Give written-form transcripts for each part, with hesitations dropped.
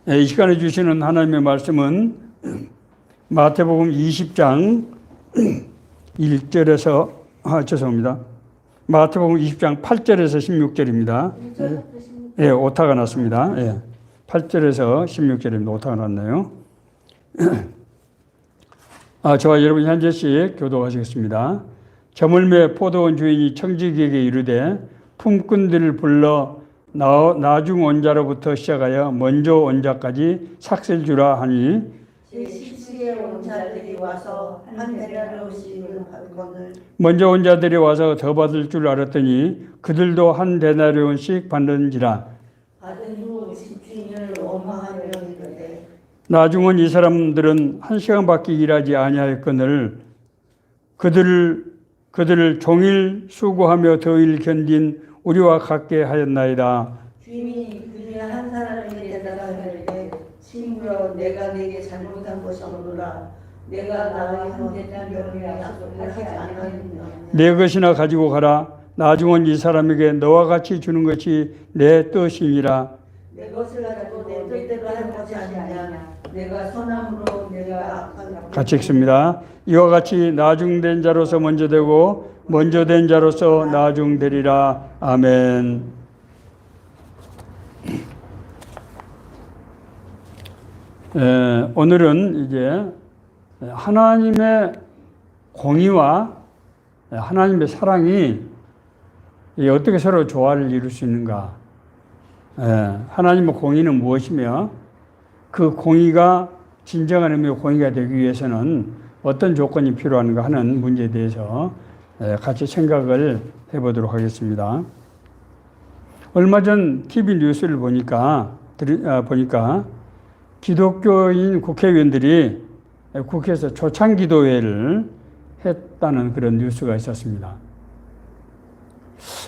이 시간에 주시는 하나님의 말씀은 마태복음 20장 1절에서 죄송합니다. 마태복음 20장 8절에서 16절입니다. 예, 오타가 났습니다. 예, 8절에서 16절입니다. 오타가 났네요. 저와 여러분 한 절씩 교독하시겠습니다. 저물매 포도원 주인이 청지기에게 이르되 품꾼들을 불러 나중 온자로부터 시작하여 먼저 온자까지 삭셀 주라 하니 제10시에 온 자들이 와서 한 데나리온씩을 받거늘 먼저 온 자들이 와서 더 받을 줄 알았더니 그들도 한 데나리온씩 받는지라. 받은 후 집주인을 원망하려 이르되 나중 온 이 사람들은 한 시간밖에 일하지 아니하였거늘 그들을 종일 수고하며 더위를 견딘 우리와 같게 하였나이다. 주인이 그 중에 한 사람에게 대답하되 친구여 내가 네게 잘못한 것이 없노라. 내가 나와 한 데나리온을 약속하지 아니하였느냐. 내 것이나 가지고 가라. 나중 온 이 사람에게 너와 같이 주는 것이 내 뜻이니라. 내 것을 가지고 내 뜻대로 할 것이 아니냐. 내가 선함으로 내가 악한 같이 읽습니다. 이와 같이 나중된 자로서 먼저 되고 먼저 된 자로서 나중되리라. 아멘. 오늘은 이제 하나님의 공의와 하나님의 사랑이 어떻게 서로 조화를 이룰 수 있는가. 하나님의 공의는 무엇이며 그 공의가 진정한 의미의 공의가 되기 위해서는 어떤 조건이 필요한가 하는 문제에 대해서 같이 생각을 해보도록 하겠습니다. 얼마 전 TV 뉴스를 보니까 기독교인 국회의원들이 국회에서 초창기도회를 했다는 그런 뉴스가 있었습니다.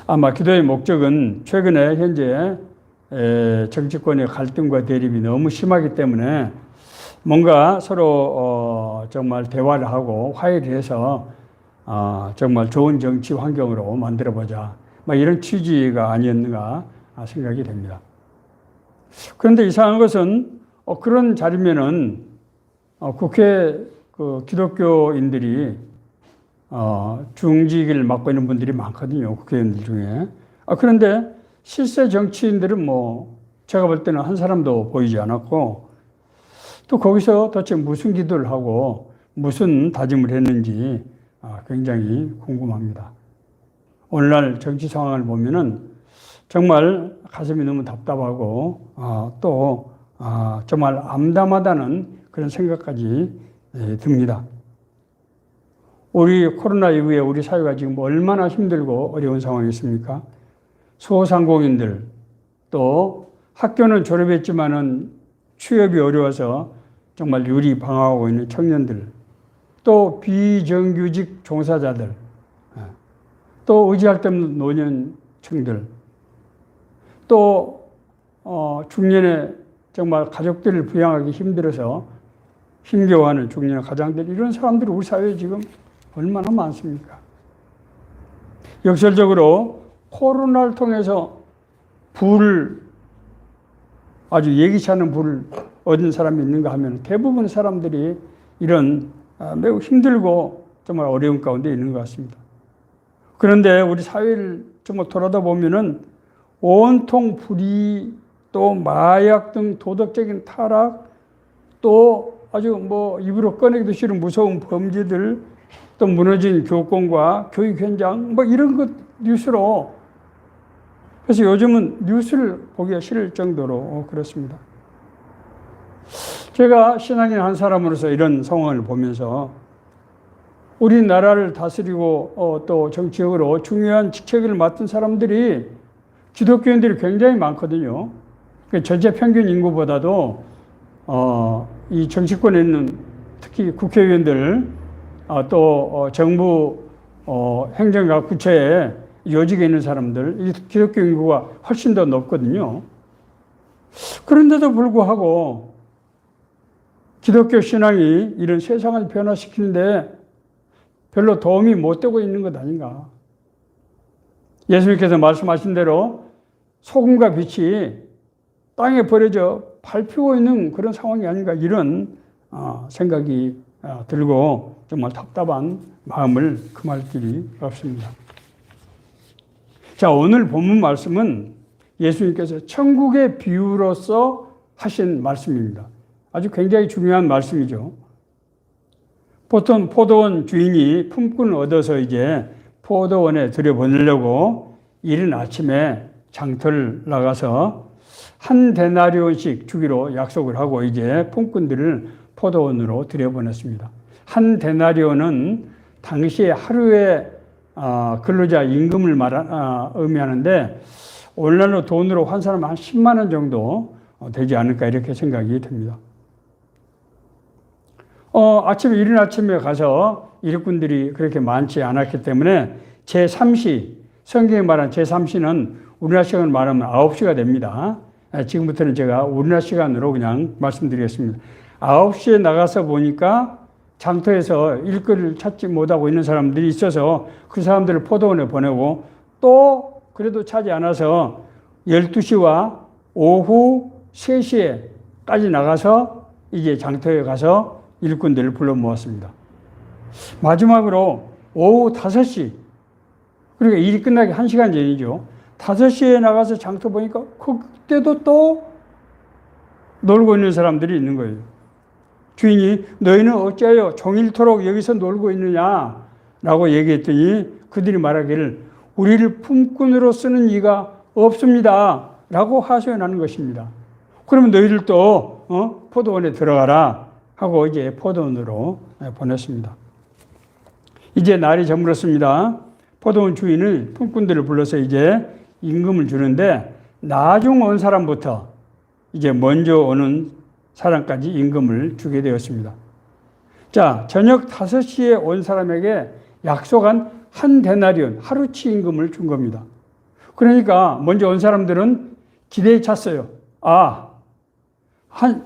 아마 기도의 목적은 최근에 현재 정치권의 갈등과 대립이 너무 심하기 때문에 뭔가 서로 정말 대화를 하고 화해를 해서 정말 좋은 정치 환경으로 만들어보자. 이런 취지가 아니었는가 생각이 됩니다. 그런데 이상한 것은 그런 자리면은 국회 기독교인들이 중직을 맡고 있는 분들이 많거든요. 국회의원들 중에. 그런데 실세 정치인들은 제가 볼 때는 한 사람도 보이지 않았고 또 거기서 도대체 무슨 기도를 하고 무슨 다짐을 했는지 굉장히 궁금합니다. 오늘날 정치 상황을 보면은 정말 가슴이 너무 답답하고 또 정말 암담하다는 그런 생각까지 듭니다. 우리 코로나 이후에 우리 사회가 지금 얼마나 힘들고 어려운 상황이 있습니까? 소상공인들, 또 학교는 졸업했지만은 취업이 어려워서 정말 유리방황하고 있는 청년들, 또 비정규직 종사자들, 또 의지할 데 없는 노년층들, 또 중년에 정말 가족들을 부양하기 힘들어서 힘겨워하는 중년의 가장들, 이런 사람들이 우리 사회에 지금 얼마나 많습니까? 역설적으로 코로나를 통해서 아주 예기치 않은 부를 얻은 사람이 있는가 하면 대부분 사람들이 이런 매우 힘들고 정말 어려운 가운데 있는 것 같습니다. 그런데 우리 사회를 정말 돌아다 보면은 온통 불의, 또 마약 등 도덕적인 타락, 또 아주 입으로 꺼내기도 싫은 무서운 범죄들, 또 무너진 교권과 교육 현장, 이런 것 뉴스로. 그래서 요즘은 뉴스를 보기가 싫을 정도로 그렇습니다. 제가 신앙인 한 사람으로서 이런 상황을 보면서 우리나라를 다스리고 또 정치적으로 중요한 직책을 맡은 사람들이 기독교인들이 굉장히 많거든요. 전체 평균 인구보다도 이 정치권에 있는 특히 국회의원들, 또 정부 행정과 구체에 요직에 있는 사람들, 이 기독교 인구가 훨씬 더 높거든요. 그런데도 불구하고 기독교 신앙이 이런 세상을 변화시키는데 별로 도움이 못 되고 있는 것 아닌가. 예수님께서 말씀하신 대로 소금과 빛이 땅에 버려져 밟히고 있는 그런 상황이 아닌가 이런 생각이 들고 정말 답답한 마음을 금할 길이 없습니다. 자, 오늘 본문 말씀은 예수님께서 천국의 비유로서 하신 말씀입니다. 아주 굉장히 중요한 말씀이죠. 보통 포도원 주인이 품꾼을 얻어서 이제 포도원에 들여보내려고 이른 아침에 장터를 나가서 한 데나리온씩 주기로 약속을 하고 이제 품꾼들을 포도원으로 들여보냈습니다. 한 데나리온은 당시에 하루에 근로자 임금을 의미하는데 오늘날로 돈으로 환산하면 한 10만 원 정도 되지 않을까 이렇게 생각이 듭니다. 이른 아침에 가서 일꾼들이 그렇게 많지 않았기 때문에 제3시, 성경에 말한 제3시는 우리나라 시간으로 말하면 9시가 됩니다. 지금부터는 제가 우리나라 시간으로 그냥 말씀드리겠습니다. 9시에 나가서 보니까 장터에서 일거리를 찾지 못하고 있는 사람들이 있어서 그 사람들을 포도원에 보내고 또 그래도 차지 않아서 12시와 오후 3시에까지 나가서 이제 장터에 가서 일꾼들을 불러 모았습니다. 마지막으로 오후 5시, 그러니까 일이 끝나기 1시간 전이죠. 5시에 나가서 장터 보니까 그때도 또 놀고 있는 사람들이 있는 거예요. 주인이 너희는 어찌하여 종일토록 여기서 놀고 있느냐 라고 얘기했더니 그들이 말하기를 우리를 품꾼으로 쓰는 이가 없습니다 라고 하소연하는 것입니다. 그러면 너희들도 포도원에 들어가라 하고 이제 포도원으로 보냈습니다. 이제 날이 저물었습니다. 포도원 주인은 품꾼들을 불러서 이제 임금을 주는데 나중 온 사람부터 이제 먼저 오는 사람까지 임금을 주게 되었습니다. 자, 저녁 5시에 온 사람에게 약속한 한 데나리온, 하루치 임금을 준 겁니다. 그러니까 먼저 온 사람들은 기대에 찼어요.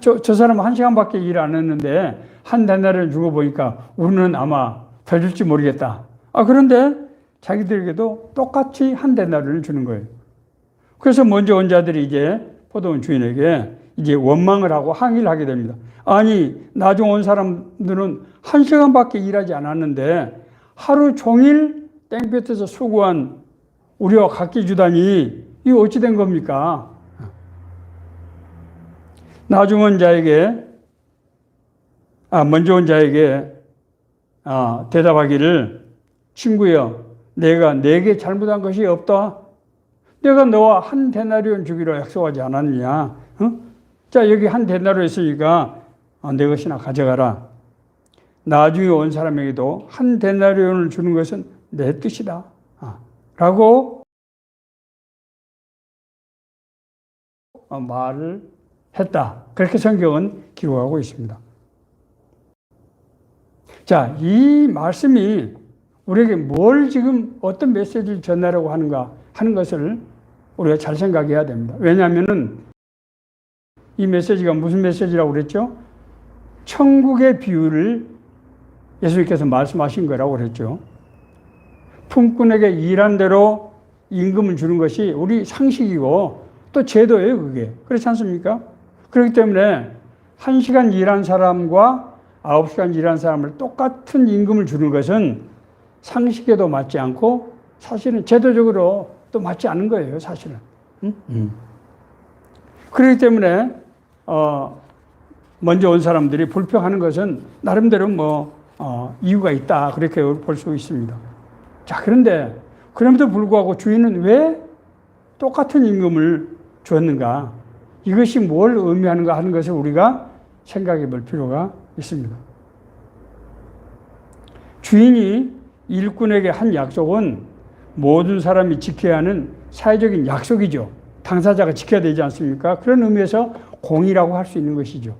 저 사람은 1시간밖에 일 안 했는데 한 데나리온 주고 보니까 우리는 아마 더 줄지 모르겠다. 그런데 자기들에게도 똑같이 한 데나리온을 주는 거예요. 그래서 먼저 온 자들이 이제 포도원 주인에게 이제 원망을 하고 항의를 하게 됩니다. 아니, 나중 온 사람들은 1시간밖에 일하지 않았는데 하루 종일 땡볕에서 수고한 우리와 같게 주다니 이게 어찌 된 겁니까? 나중 온 자에게, 먼저 온 자에게 대답하기를 친구여, 내가 내게 잘못한 것이 없다. 내가 너와 한 데나리온 주기로 약속하지 않았느냐? 자, 여기 한 데나리온 있으니까 내 것이나 가져가라. 나중에 온 사람에게도 한 데나리온을 주는 것은 내 뜻이다. 라고 말을 했다. 그렇게 성경은 기록하고 있습니다. 자, 이 말씀이 우리에게 뭘 지금 어떤 메시지를 전하려고 하는가 하는 것을 우리가 잘 생각해야 됩니다. 왜냐하면은 이 메시지가 무슨 메시지라고 그랬죠? 천국의 비유를 예수님께서 말씀하신 거라고 그랬죠. 품꾼에게 일한 대로 임금을 주는 것이 우리 상식이고 또 제도예요, 그게. 그렇지 않습니까? 그렇기 때문에 1시간 일한 사람과 9시간 일한 사람을 똑같은 임금을 주는 것은 상식에도 맞지 않고 사실은 제도적으로 또 맞지 않은 거예요, 사실은. 그렇기 때문에 먼저 온 사람들이 불평하는 것은 나름대로 이유가 있다, 그렇게 볼 수 있습니다. 자, 그런데 그럼에도 불구하고 주인은 왜 똑같은 임금을 주었는가? 이것이 뭘 의미하는가 하는 것을 우리가 생각해 볼 필요가 있습니다. 주인이 일꾼에게 한 약속은 모든 사람이 지켜야 하는 사회적인 약속이죠. 당사자가 지켜야 되지 않습니까? 그런 의미에서 공의라고 할 수 있는 것이죠.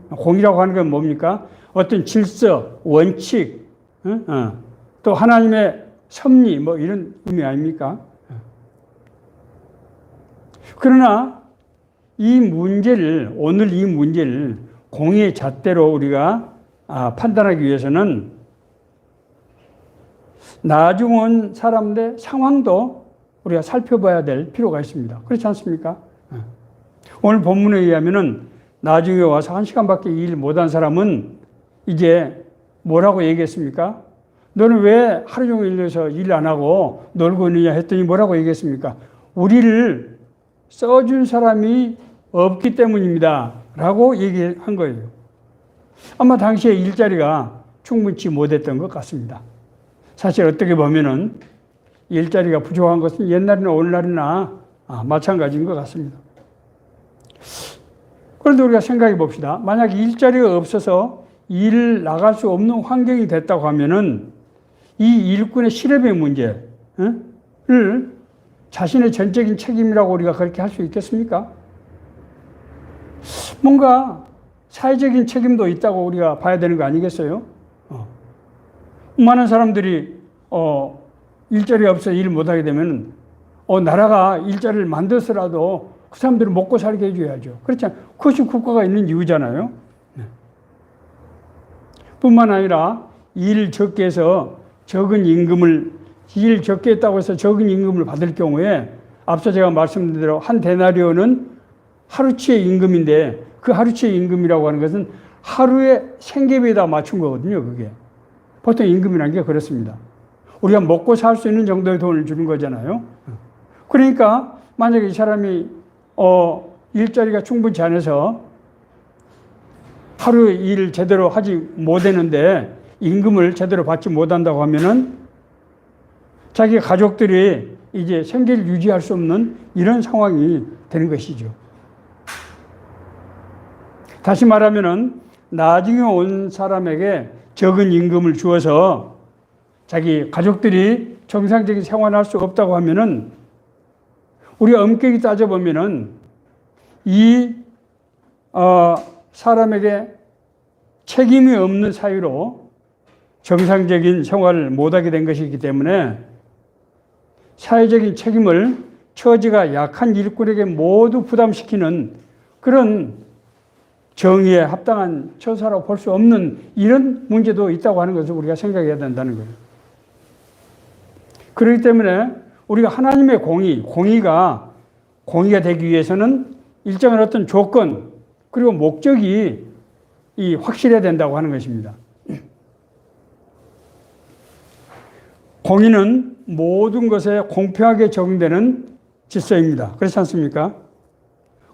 공의라고 하는 건 뭡니까? 어떤 질서, 원칙, 또 하나님의 섭리, 이런 의미 아닙니까? 그러나 오늘 이 문제를 공의의 잣대로 우리가 판단하기 위해서는 나중 온 사람들의 상황도 우리가 살펴봐야 될 필요가 있습니다. 그렇지 않습니까? 오늘 본문에 의하면은 나중에 와서 1시간밖에 일 못한 사람은 이제 뭐라고 얘기했습니까? 너는 왜 하루 종일 일해서 일 안 하고 놀고 있느냐 했더니 뭐라고 얘기했습니까? 우리를 써준 사람이 없기 때문입니다. 라고 얘기한 거예요. 아마 당시에 일자리가 충분치 못했던 것 같습니다. 사실 어떻게 보면은 일자리가 부족한 것은 옛날이나 오늘날이나 마찬가지인 것 같습니다. 그런데 우리가 생각해 봅시다. 만약 일자리가 없어서 일을 나갈 수 없는 환경이 됐다고 하면은 이 일꾼의 실업의 문제를 자신의 전적인 책임이라고 우리가 그렇게 할 수 있겠습니까? 뭔가 사회적인 책임도 있다고 우리가 봐야 되는 거 아니겠어요? 많은 사람들이 일자리가 없어서 일 못하게 되면 나라가 일자리를 만들어서라도 그 사람들을 먹고 살게 해줘야죠. 그렇지 않아요? 그것이 국가가 있는 이유잖아요. 뿐만 아니라 일 적게 해서 일 적게 했다고 해서 적은 임금을 받을 경우에 앞서 제가 말씀드린 대로 한 데나리온은 하루치의 임금인데 그 하루치의 임금이라고 하는 것은 하루의 생계비에다 맞춘 거거든요. 그게 보통 임금이라는 게 그렇습니다. 우리가 먹고 살 수 있는 정도의 돈을 주는 거잖아요. 그러니까 만약에 이 사람이 일자리가 충분치 않아서 하루 일을 제대로 하지 못했는데 임금을 제대로 받지 못한다고 하면은 자기 가족들이 이제 생계를 유지할 수 없는 이런 상황이 되는 것이죠. 다시 말하면은 나중에 온 사람에게 적은 임금을 주어서 자기 가족들이 정상적인 생활을 할 수 없다고 하면은 우리가 엄격히 따져보면은 이 사람에게 책임이 없는 사유로 정상적인 생활을 못하게 된 것이기 때문에 사회적인 책임을 처지가 약한 일꾼에게 모두 부담시키는 그런 정의에 합당한 처사라고 볼 수 없는 이런 문제도 있다고 하는 것을 우리가 생각해야 된다는 거예요. 그렇기 때문에 우리가 하나님의 공의가 되기 위해서는 일정한 어떤 조건 그리고 목적이 확실해야 된다고 하는 것입니다. 공의는 모든 것에 공평하게 적용되는 질서입니다. 그렇지 않습니까?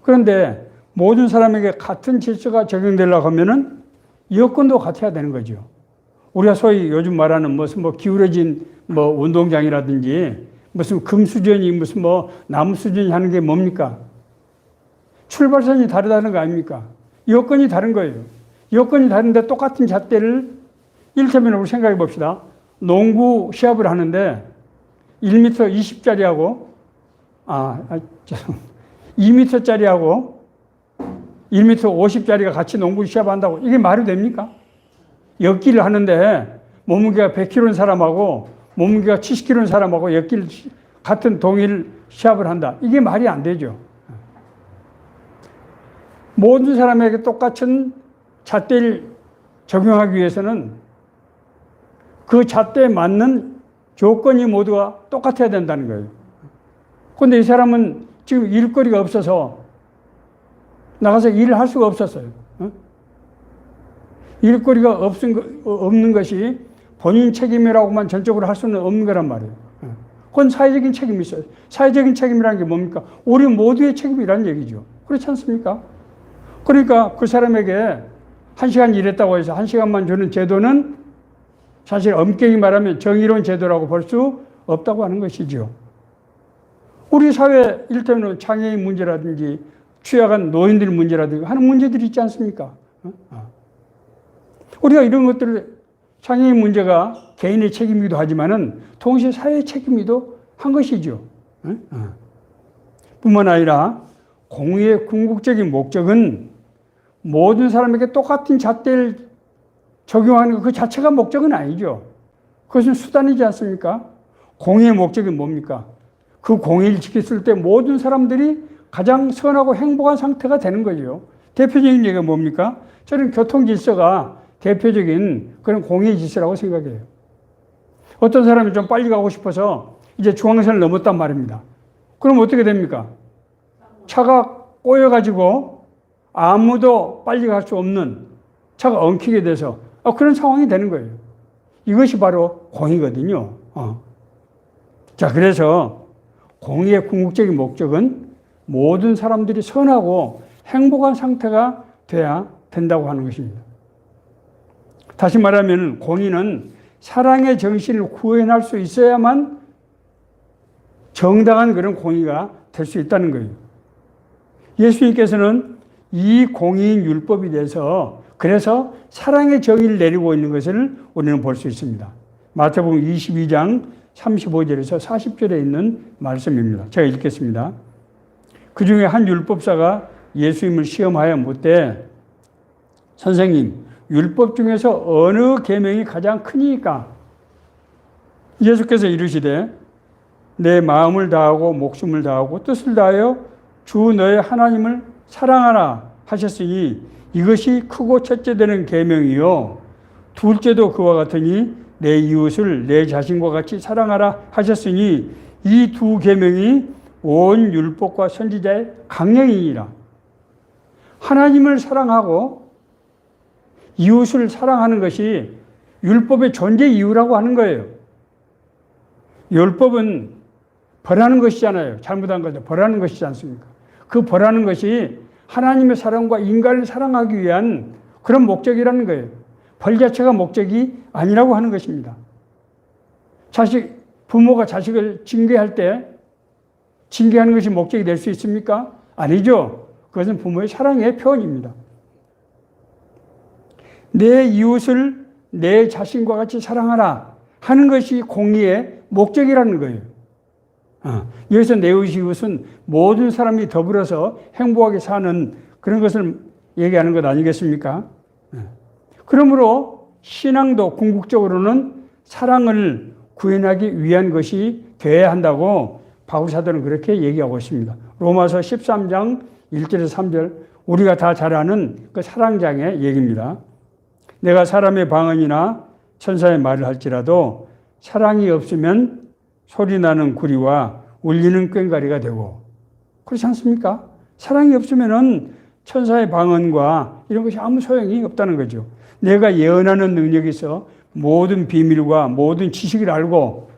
그런데 모든 사람에게 같은 질서가 적용되려고 하면은 여건도 같아야 되는 거죠. 우리가 소위 요즘 말하는 무슨 기울어진 운동장이라든지 무슨 금수전이 무슨 나무 수전이 하는 게 뭡니까? 출발선이 다르다는 거 아닙니까? 여건이 다른 거예요. 여건이 다른데 똑같은 잣대를 이를테면 우리 생각해 봅시다. 농구 시합을 하는데 1m 20짜리하고 2m짜리하고 1m 50짜리가 같이 농구 시합한다고 이게 말이 됩니까? 엮기를 하는데 몸무게가 100kg인 사람하고 몸무게가 70kg인 사람하고 엮기를 같은 동일 시합을 한다. 이게 말이 안 되죠. 모든 사람에게 똑같은 잣대를 적용하기 위해서는 그 잣대에 맞는 조건이 모두가 똑같아야 된다는 거예요. 그런데 이 사람은 지금 일거리가 없어서 나가서 일을 할 수가 없었어요. 일거리가 없는 것이 본인 책임이라고만 전적으로 할 수는 없는 거란 말이에요. 그건 사회적인 책임이 있어요. 사회적인 책임이라는 게 뭡니까? 우리 모두의 책임이라는 얘기죠. 그렇지 않습니까? 그러니까 그 사람에게 1시간 일했다고 해서 1시간만 주는 제도는 사실 엄격히 말하면 정의로운 제도라고 볼 수 없다고 하는 것이죠. 우리 사회 이를테면 장애인 문제라든지 취약한 노인들 문제라든지 하는 문제들이 있지 않습니까? 우리가 이런 것들을 장애인 문제가 개인의 책임이기도 하지만은 동시에 사회의 책임이기도 한 것이죠. 뿐만 아니라 공의의 궁극적인 목적은 모든 사람에게 똑같은 잣대를 적용하는 그 자체가 목적은 아니죠. 그것은 수단이지 않습니까? 공의의 목적이 뭡니까? 그 공의를 지켰을 때 모든 사람들이 가장 선하고 행복한 상태가 되는 거죠. 대표적인 얘기가 뭡니까? 저는 교통 질서가 대표적인 그런 공의 질서라고 생각해요. 어떤 사람이 좀 빨리 가고 싶어서 이제 중앙선을 넘었단 말입니다. 그럼 어떻게 됩니까? 차가 꼬여가지고 아무도 빨리 갈 수 없는 차가 엉키게 돼서 그런 상황이 되는 거예요. 이것이 바로 공의거든요. 자, 그래서 공의의 궁극적인 목적은 모든 사람들이 선하고 행복한 상태가 돼야 된다고 하는 것입니다. 다시 말하면 공의는 사랑의 정신을 구현할 수 있어야만 정당한 그런 공의가 될 수 있다는 거예요. 예수님께서는 이 공의인 율법에 대해서 그래서 사랑의 정의를 내리고 있는 것을 우리는 볼 수 있습니다. 마태복음 22장 35절에서 40절에 있는 말씀입니다. 제가 읽겠습니다. 그 중에 한 율법사가 예수님을 시험하여 묻되 선생님, 율법 중에서 어느 계명이 가장 크니까? 예수께서 이르시되 내 마음을 다하고 목숨을 다하고 뜻을 다하여 주 너의 하나님을 사랑하라 하셨으니 이것이 크고 첫째 되는 계명이요 둘째도 그와 같으니 내 이웃을 내 자신과 같이 사랑하라 하셨으니 이 두 계명이 온 율법과 선지자의 강령이니라. 하나님을 사랑하고 이웃을 사랑하는 것이 율법의 존재 이유라고 하는 거예요. 율법은 벌하는 것이잖아요. 잘못한 것을 벌하는 것이지 않습니까? 그 벌하는 것이 하나님의 사랑과 인간을 사랑하기 위한 그런 목적이라는 거예요. 벌 자체가 목적이 아니라고 하는 것입니다. 부모가 자식을 징계할 때 징계하는 것이 목적이 될 수 있습니까? 아니죠. 그것은 부모의 사랑의 표현입니다. 내 이웃을 내 자신과 같이 사랑하라 하는 것이 공의의 목적이라는 거예요. 여기서 내 이웃은 모든 사람이 더불어서 행복하게 사는 그런 것을 얘기하는 것 아니겠습니까? 그러므로 신앙도 궁극적으로는 사랑을 구현하기 위한 것이 되어야 한다고 바울 사도는 그렇게 얘기하고 있습니다. 로마서 13장 1절에서 3절 우리가 다 잘 아는 그 사랑장의 얘기입니다. 내가 사람의 방언이나 천사의 말을 할지라도 사랑이 없으면 소리나는 구리와 울리는 꽹과리가 되고 그렇지 않습니까? 사랑이 없으면 천사의 방언과 이런 것이 아무 소용이 없다는 거죠. 내가 예언하는 능력이 있어 모든 비밀과 모든 지식을 알고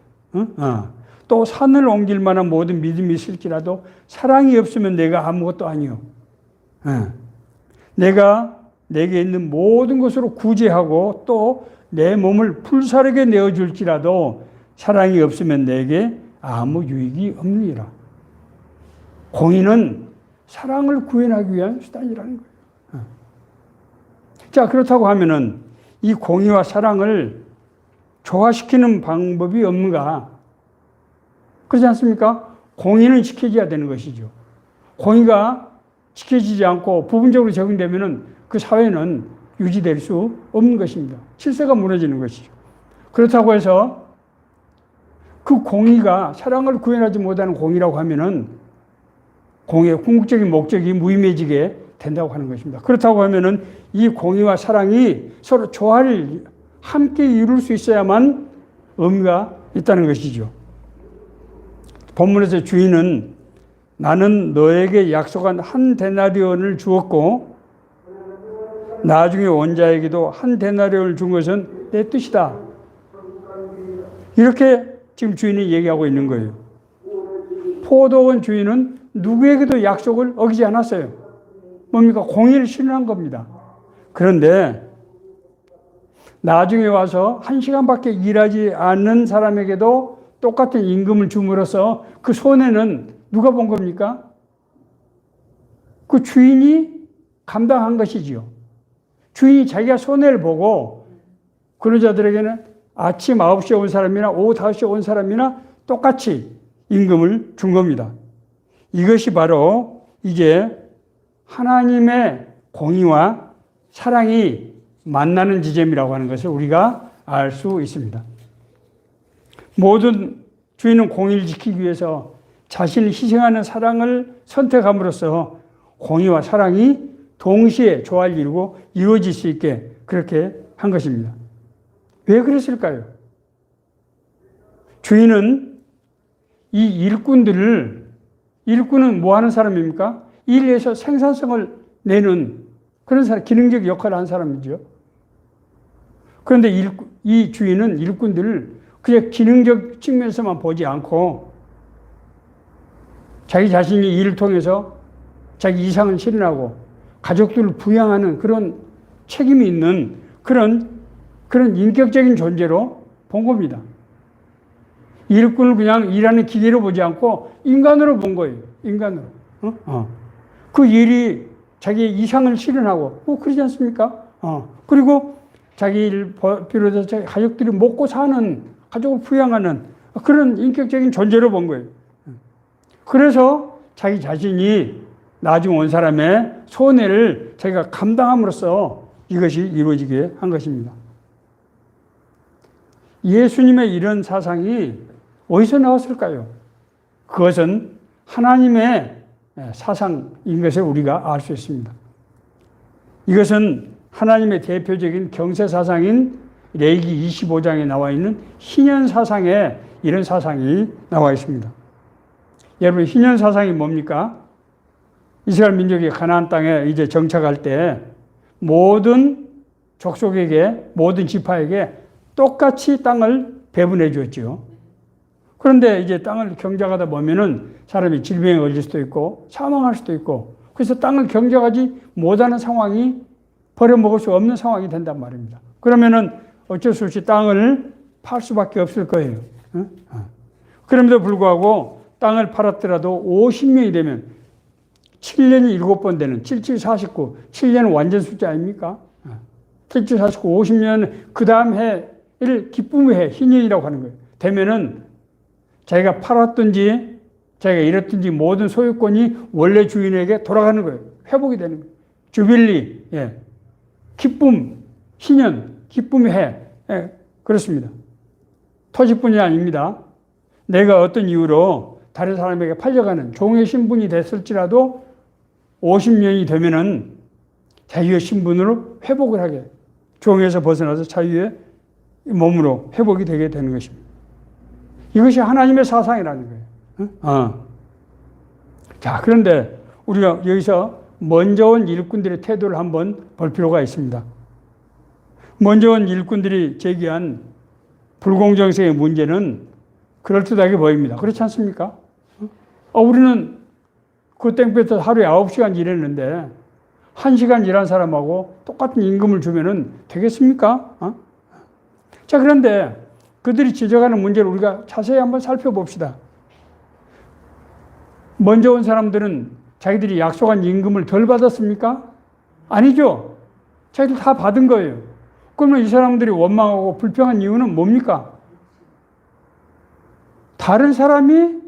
또 산을 옮길 만한 모든 믿음이 있을지라도 사랑이 없으면 내가 아무것도 아니요. 내가 내게 있는 모든 것으로 구제하고 또 내 몸을 불사르게 내어줄지라도 사랑이 없으면 내게 아무 유익이 없느니라. 공의는 사랑을 구현하기 위한 수단이라는 거예요. 자, 그렇다고 하면은 이 공의와 사랑을 조화시키는 방법이 없는가? 그렇지 않습니까? 공의는 지켜져야 되는 것이죠. 공의가 지켜지지 않고 부분적으로 적용되면은 그 사회는 유지될 수 없는 것입니다. 질서가 무너지는 것이죠. 그렇다고 해서 그 공의가 사랑을 구현하지 못하는 공의라고 하면은 공의의 궁극적인 목적이 무의미해지게 된다고 하는 것입니다. 그렇다고 하면은 이 공의와 사랑이 서로 조화를 함께 이룰 수 있어야만 의미가 있다는 것이죠. 본문에서 주인은 나는 너에게 약속한 한 데나리온을 주었고 나중에 온 자에게도 한 데나리온을 준 것은 내 뜻이다. 이렇게 지금 주인이 얘기하고 있는 거예요. 포도원 주인은 누구에게도 약속을 어기지 않았어요. 뭡니까? 공의를 실현한 겁니다. 그런데 나중에 와서 1시간밖에 일하지 않는 사람에게도 똑같은 임금을 줌으로써 그 손해는 누가 본 겁니까? 그 주인이 감당한 것이지요. 주인이 자기가 손해를 보고 그런 자들에게는 아침 9시에 온 사람이나 오후 5시에 온 사람이나 똑같이 임금을 준 겁니다. 이것이 바로 이제 하나님의 공의와 사랑이 만나는 지점이라고 하는 것을 우리가 알 수 있습니다. 모든 주인은 공의를 지키기 위해서 자신을 희생하는 사랑을 선택함으로써 공의와 사랑이 동시에 조화를 이루고 이루어질 수 있게 그렇게 한 것입니다. 왜 그랬을까요? 주인은 이 일꾼은 뭐 하는 사람입니까? 일에서 생산성을 내는 그런 사람, 기능적 역할을 한 사람이죠. 그런데 이 주인은 일꾼들을 그냥 기능적 측면에서만 보지 않고 자기 자신이 일을 통해서 자기 이상을 실현하고 가족들을 부양하는 그런 책임이 있는 그런 인격적인 존재로 본 겁니다. 일꾼을 그냥 일하는 기계로 보지 않고 인간으로 본 거예요. 인간으로. 그 일이 자기의 이상을 실현하고, 그러지 않습니까? 그리고 자기 일 비롯해서 자기 가족들이 먹고 사는, 가족을 부양하는 그런 인격적인 존재로 본 거예요. 그래서 자기 자신이 나중 온 사람의 손해를 자기가 감당함으로써 이것이 이루어지게 한 것입니다. 예수님의 이런 사상이 어디서 나왔을까요? 그것은 하나님의 사상인 것을 우리가 알 수 있습니다. 이것은 하나님의 대표적인 경세 사상인 레위기 25장에 나와 있는 희년 사상에 이런 사상이 나와 있습니다. 여러분, 희년 사상이 뭡니까? 이스라엘 민족이 가나안 땅에 이제 정착할 때 모든 족속에게, 모든 지파에게 똑같이 땅을 배분해 주었죠. 그런데 이제 땅을 경작하다 보면은 사람이 질병에 걸릴 수도 있고 사망할 수도 있고, 그래서 땅을 경작하지 못하는 상황이, 버려먹을 수 없는 상황이 된단 말입니다. 그러면은 어쩔 수 없이 땅을 팔 수밖에 없을 거예요. 그럼에도 불구하고 땅을 팔았더라도 50년이 되면 7년이 7번 되는 77, 49, 7년은 완전 숫자 아닙니까? 77, 49, 50년 그 다음 해를 기쁨의 해, 희년이라고 하는 거예요. 되면은 자기가 팔았든지 자기가 잃었든지 모든 소유권이 원래 주인에게 돌아가는 거예요. 회복이 되는 거예요. 주빌리, 기쁨, 희년, 기쁨의 해, 그렇습니다. 토지뿐이 아닙니다. 내가 어떤 이유로 다른 사람에게 팔려가는 종의 신분이 됐을지라도 50년이 되면은 자유의 신분으로 회복을 하게, 종에서 벗어나서 자유의 몸으로 회복이 되게 되는 것입니다. 이것이 하나님의 사상이라는 거예요. 자, 그런데 우리가 여기서 먼저 온 일꾼들의 태도를 한번 볼 필요가 있습니다. 먼저 온 일꾼들이 제기한 불공정성의 문제는 그럴듯하게 보입니다. 그렇지 않습니까? 우리는 그 땡볕에서 하루에 9시간 일했는데 1시간 일한 사람하고 똑같은 임금을 주면은 되겠습니까? 자, 그런데 그들이 지적하는 문제를 우리가 자세히 한번 살펴봅시다. 먼저 온 사람들은 자기들이 약속한 임금을 덜 받았습니까? 아니죠. 자기들 다 받은 거예요. 그러면 이 사람들이 원망하고 불평한 이유는 뭡니까? 다른 사람이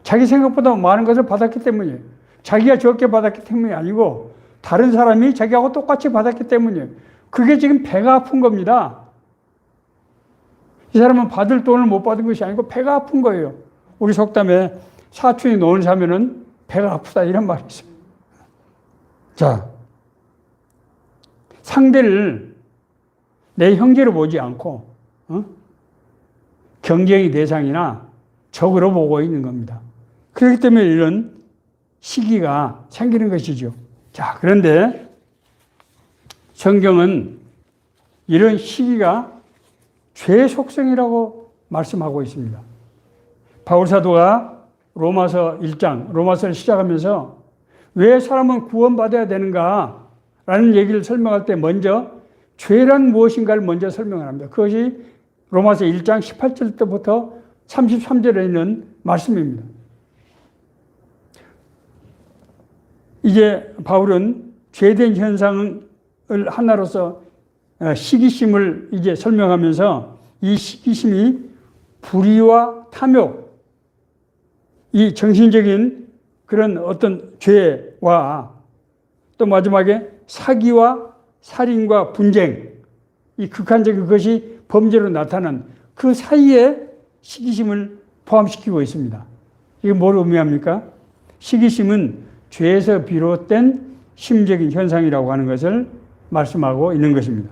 자기 생각보다 많은 것을 받았기 때문이에요. 자기가 적게 받았기 때문이 아니고 다른 사람이 자기하고 똑같이 받았기 때문이에요. 그게 지금 배가 아픈 겁니다. 이 사람은 받을 돈을 못 받은 것이 아니고 배가 아픈 거예요. 우리 속담에 사촌이 노는 자면은 배가 아프다 이런 말이 있습니다. 자, 상대를 내 형제로 보지 않고 경쟁의 대상이나 적으로 보고 있는 겁니다. 그렇기 때문에 이런 시기가 생기는 것이죠. 자, 그런데 성경은 이런 시기가 죄의 속성이라고 말씀하고 있습니다. 바울 사도가 로마서 1장, 로마서를 시작하면서 왜 사람은 구원받아야 되는가? 라는 얘기를 설명할 때 먼저 죄란 무엇인가를 먼저 설명을 합니다. 그것이 로마서 1장 18절 때부터 33절에 있는 말씀입니다. 이제 바울은 죄된 현상을 하나로서 시기심을 이제 설명하면서 이 시기심이 불의와 탐욕, 이 정신적인 그런 어떤 죄와 또 마지막에 사기와 살인과 분쟁, 이 극한적인 것이 범죄로 나타난 그 사이에 시기심을 포함시키고 있습니다. 이게 뭘 의미합니까? 시기심은 죄에서 비롯된 심적인 현상이라고 하는 것을 말씀하고 있는 것입니다.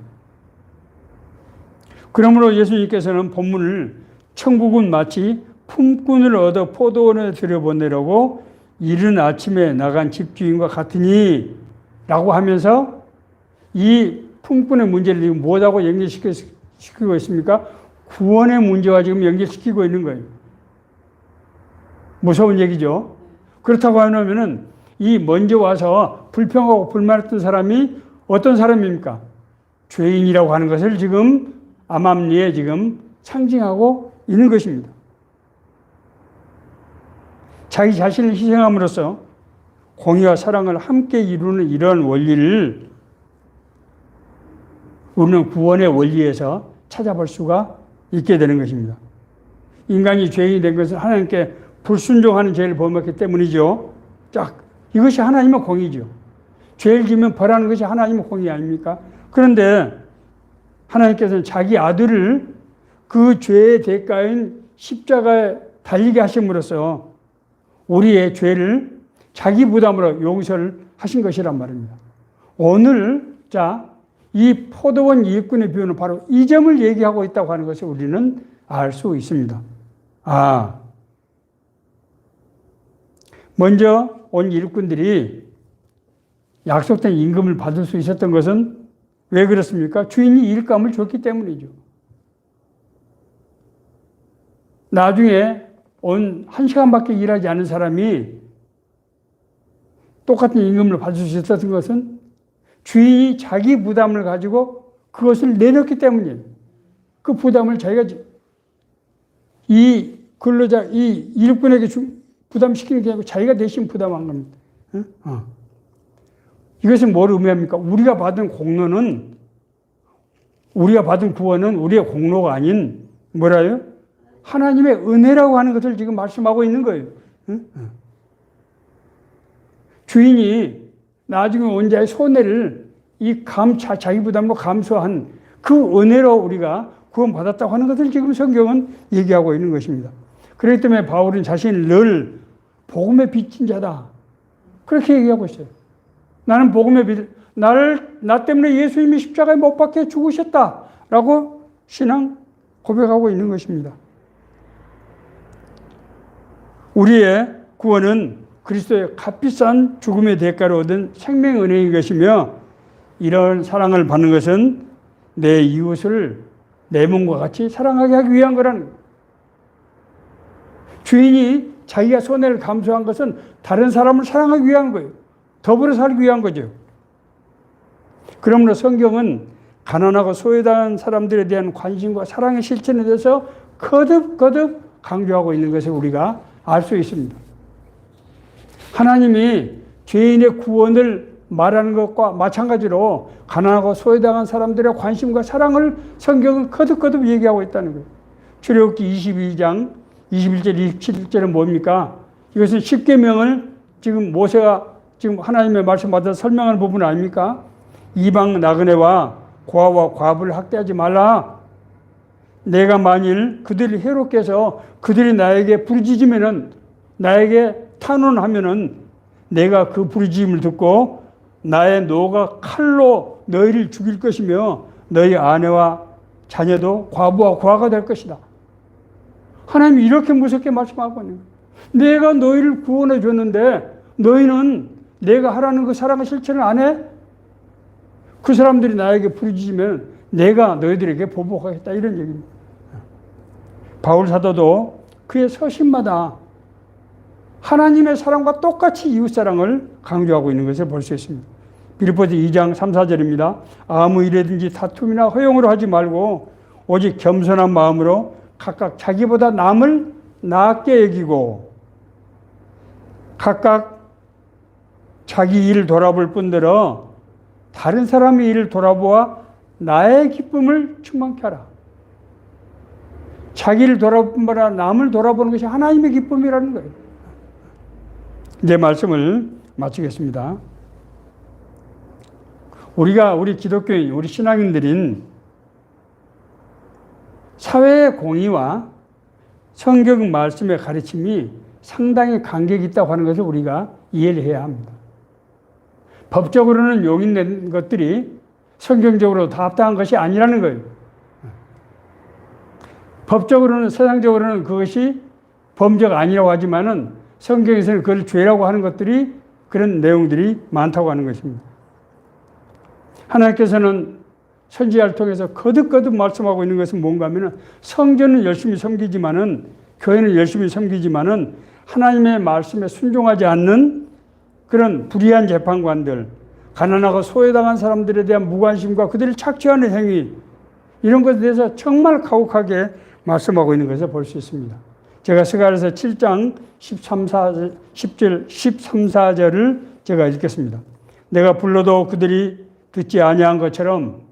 그러므로 예수님께서는 본문을 천국은 마치 품꾼을 얻어 포도원에 들여보내려고 이른 아침에 나간 집주인과 같으니 라고 하면서 이 품꾼의 문제를 지금 뭐하고 연결시키고 있습니까? 구원의 문제와 지금 연결시키고 있는 거예요. 무서운 얘기죠. 그렇다고 하면은 이 먼저 와서 불평하고 불만했던 사람이 어떤 사람입니까? 죄인이라고 하는 것을 지금 암암리에 지금 상징하고 있는 것입니다. 자기 자신을 희생함으로써 공의와 사랑을 함께 이루는 이러한 원리를 우리는 구원의 원리에서 찾아볼 수가 있게 되는 것입니다. 인간이 죄인이 된 것은 하나님께 불순종하는 죄를 범했기 때문이죠. 딱 이것이 하나님의 공의죠. 죄를 지으면 벌하는 것이 하나님의 공의 아닙니까? 그런데 하나님께서는 자기 아들을 그 죄의 대가인 십자가에 달리게 하심으로써 우리의 죄를 자기 부담으로 용서를 하신 것이란 말입니다. 오늘 이 포도원 일꾼의 비유는 바로 이 점을 얘기하고 있다고 하는 것을 우리는 알 수 있습니다. 먼저 온 일꾼들이 약속된 임금을 받을 수 있었던 것은 왜 그렇습니까? 주인이 일감을 줬기 때문이죠. 나중에 온 1시간밖에 일하지 않은 사람이 똑같은 임금을 받을 수 있었던 것은 주인이 자기 부담을 가지고 그것을 내렸기 때문이에요. 그 부담을 자기가 이 근로자, 이 일꾼에게 부담시키는 게 아니고 자기가 대신 부담한 겁니다. 이것은 뭘 의미합니까? 우리가 받은 공로는, 우리가 받은 구원은 우리의 공로가 아닌 뭐라요? 하나님의 은혜라고 하는 것을 지금 말씀하고 있는 거예요. 주인이 나중에 온 자의 손해를 자기 부담으로 감수한 그 은혜로 우리가 구원받았다고 하는 것을 지금 성경은 얘기하고 있는 것입니다. 그렇기 때문에 바울은 자신을 늘 복음의 빚진 자다. 그렇게 얘기하고 있어요. 나는 복음의 빚, 나 때문에 예수님이 십자가에 못 박혀 죽으셨다. 라고 신앙 고백하고 있는 것입니다. 우리의 구원은 그리스도의 값비싼 죽음의 대가로 얻은 생명 은혜인 것이며 이런 사랑을 받는 것은 내 이웃을 내 몸과 같이 사랑하게 하기 위한 거라는 거예요. 주인이 자기가 손해를 감수한 것은 다른 사람을 사랑하기 위한 거예요. 더불어 살기 위한 거죠. 그러므로 성경은 가난하고 소외당한 사람들에 대한 관심과 사랑의 실천에 대해서 거듭 강조하고 있는 것을 우리가 알 수 있습니다. 하나님이 죄인의 구원을 말하는 것과 마찬가지로 가난하고 소외당한 사람들의 관심과 사랑을 성경은 거듭 얘기하고 있다는 거예요. 출애굽기 22장 21절 27절은 뭡니까? 이것은 십계명을 지금 모세가 지금 하나님의 말씀 받아서 설명하는 부분 아닙니까? 이방 나그네와 고아와 과부를 학대하지 말라. 내가 만일 그들이 해롭게 해서 그들이 나에게 부르짖으면은, 나에게 탄원하면은 내가 그 부르짖음을 듣고 나의 노가 칼로 너희를 죽일 것이며 너희 아내와 자녀도 과부와 고아가 될 것이다. 하나님이 이렇게 무섭게 말씀하고 있는 거예요. 내가 너희를 구원해 줬는데 너희는 내가 하라는 그 사랑의 실천을 안 해? 그 사람들이 나에게 부르짖으면 내가 너희들에게 보복하겠다, 이런 얘기입니다. 바울 사도도 그의 서신마다 하나님의 사랑과 똑같이 이웃사랑을 강조하고 있는 것을 볼 수 있습니다. 빌립보서 2장 3, 4절입니다. 아무 일에든지 다툼이나 허용으로 하지 말고 오직 겸손한 마음으로 각각 자기보다 남을 낫게 여기고 각각 자기 일을 돌아볼 뿐더러 다른 사람의 일을 돌아보아 나의 기쁨을 충만케 하라. 자기를 돌아보는 것보다 남을 돌아보는 것이 하나님의 기쁨이라는 거예요. 이제 말씀을 마치겠습니다. 우리 기독교인, 우리 신앙인들인 사회의 공의와 성경 말씀의 가르침이 상당히 간격이 있다고 하는 것을 우리가 이해를 해야 합니다. 법적으로는 용인된 것들이 성경적으로 다 합당한 것이 아니라는 거예요. 법적으로는, 세상적으로는 그것이 범죄가 아니라고 하지만은 성경에서는 그걸 죄라고 하는 것들이 그런 내용들이 많다고 하는 것입니다. 하나님께서는 선지자를 통해서 거듭거듭 말씀하고 있는 것은 뭔가 하면 성전은 열심히 섬기지만은 교회는 열심히 섬기지만은 하나님의 말씀에 순종하지 않는 그런 불의한 재판관들, 가난하고 소외당한 사람들에 대한 무관심과 그들을 착취하는 행위, 이런 것에 대해서 정말 가혹하게 말씀하고 있는 것을 볼 수 있습니다. 제가 스가랴서 7장 10절, 13, 14절을 제가 읽겠습니다. 내가 불러도 그들이 듣지 아니한 것처럼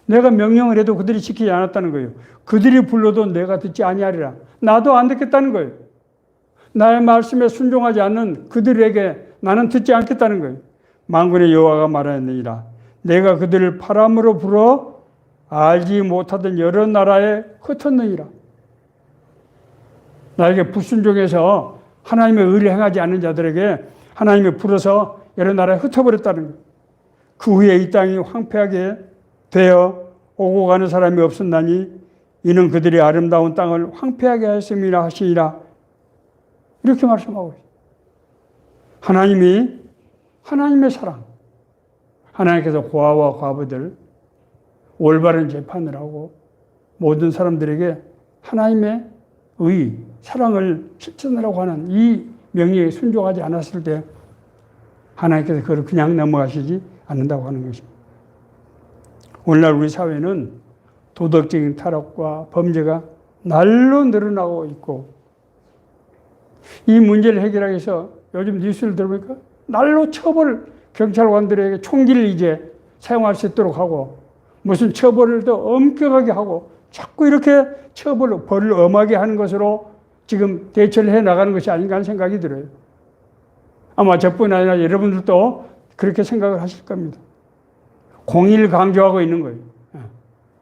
내가 명령을 해도 그들이 지키지 않았다는 거예요. 그들이 불러도 내가 듣지 아니하리라. 나도 안 듣겠다는 거예요. 나의 말씀에 순종하지 않는 그들에게 나는 듣지 않겠다는 거예요. 만군의 여호와가 말하였느니라. 내가 그들을 바람으로 불어 알지 못하던 여러 나라에 흩었느니라. 나에게 불순종해서 하나님의 의를 행하지 않는 자들에게 하나님이 불어서 여러 나라에 흩어버렸다는 거예요. 그 후에 이 땅이 황폐하게 되어 오고 가는 사람이 없었나니 이는 그들이 아름다운 땅을 황폐하게 하였음이라 하시니라. 이렇게 말씀하고 있어요. 하나님의 사랑, 하나님께서 고아와 과부들 올바른 재판을 하고 모든 사람들에게 하나님의 의, 사랑을 실천하라고 하는 이 명령에 순종하지 않았을 때 하나님께서 그걸 그냥 넘어가시지 않는다고 하는 것입니다. 오늘날 우리 사회는 도덕적인 타락과 범죄가 날로 늘어나고 있고 이 문제를 해결하기 위해서 요즘 뉴스를 들어보니까 날로 경찰관들에게 총기를 이제 사용할 수 있도록 하고 무슨 처벌을 더 엄격하게 하고 자꾸 이렇게 벌을 엄하게 하는 것으로 지금 대처를 해 나가는 것이 아닌가 하는 생각이 들어요. 아마 저뿐 아니라 여러분들도 그렇게 생각을 하실 겁니다. 공의를 강조하고 있는 거예요.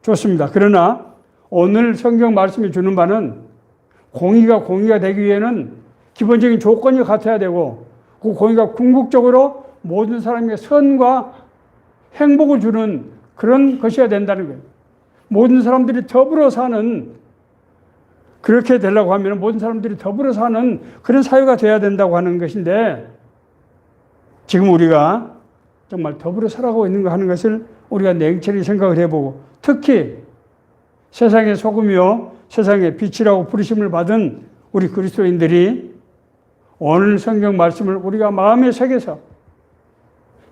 좋습니다. 그러나 오늘 성경 말씀이 주는 바는 공의가 되기 위해는 기본적인 조건이 같아야 되고 그 공의가 궁극적으로 모든 사람에게 선과 행복을 주는 그런 것이어야 된다는 거예요. 모든 사람들이 더불어 사는, 그렇게 되려고 하면 모든 사람들이 더불어 사는 그런 사회가 돼야 된다고 하는 것인데 지금 우리가 정말 더불어 살아가고 있는가 하는 것을 우리가 냉철히 생각을 해보고 특히 세상의 소금이요 세상의 빛이라고 부르심을 받은 우리 그리스도인들이 오늘 성경 말씀을 우리가 마음에 새겨서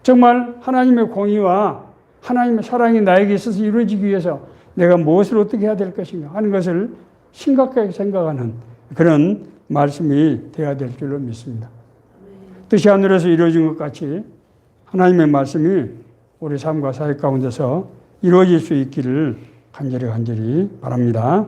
정말 하나님의 공의와 하나님의 사랑이 나에게 있어서 이루어지기 위해서 내가 무엇을 어떻게 해야 될 것인가 하는 것을 심각하게 생각하는 그런 말씀이 되어야 될 줄로 믿습니다. 뜻이 하늘에서 이루어진 것 같이 하나님의 말씀이 우리 삶과 사회 가운데서 이루어질 수 있기를 간절히 바랍니다.